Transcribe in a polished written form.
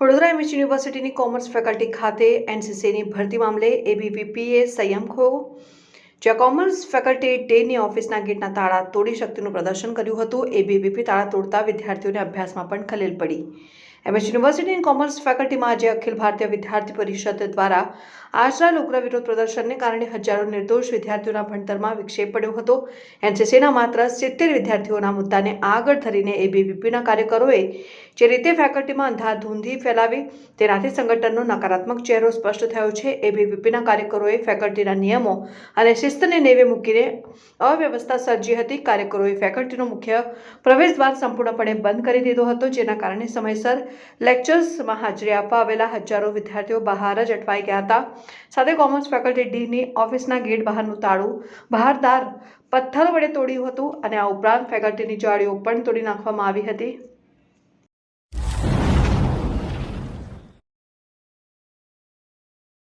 Vadodara MS યુનિવર્સિટીની commerce faculty ખાતે એનસીસીની ભરતી મામલે એબીવીપીએ સંયમ ખોયો. જ્યાં કોમર્સ ફેકલ્ટી ડેની ઓફિસના ગેટના તાળા તોડી શક્તિનું પ્રદર્શન કર્યું હતું. એબીવીપી તાળા તોડતા વિદ્યાર્થીઓને અભ્યાસમાં પણ ખલેલ પડી. એમએસ યુનિવર્સિટીની કોમર્સ ફેકલ્ટીમાં આજે અખિલ ભારતીય વિદ્યાર્થી પરિષદ દ્વારા આશરા ઉગ્ર વિરોધ પ્રદર્શનને કારણે હજારો નિર્દોષ વિદ્યાર્થીઓના ભણતરમાં વિક્ષેપ પડ્યો હતો. એનસીસીના માત્ર 70 વિદ્યાર્થીઓના મુદ્દાને આગળ ધરીને એબીવીપીના કાર્યકરોએ જે રીતે ફેકલ્ટીમાં અંધાધૂંધી ફેલાવી તેનાથી સંગઠનનો નકારાત્મક ચહેરો સ્પષ્ટ થયો છે. એબીવીપીના કાર્યકરોએ ફેકલ્ટીના નિયમો અને શિસ્તને નેવે મૂકીને અવ્યવસ્થા સર્જી હતી. કાર્યકરોએ ફેકલ્ટીનો મુખ્ય પ્રવેશદ્વાર સંપૂર્ણપણે બંધ કરી દીધો હતો, જેના કારણે સમયસર લેક્ચર્સમાં હાજરી આપવા આવેલા હજારો વિદ્યાર્થીઓ બહાર જ અટવાઈ ગયા હતા. સાથે કોમર્સ ફેકલ્ટી ડીની ઓફિસના ગેટ બહારનું તાળું બહારદાર પથ્થરો વડે તોડ્યું હતું અને આ ઉપરાંત ફેકલ્ટીની જાળીઓ પણ તોડી નાખવામાં આવી હતી.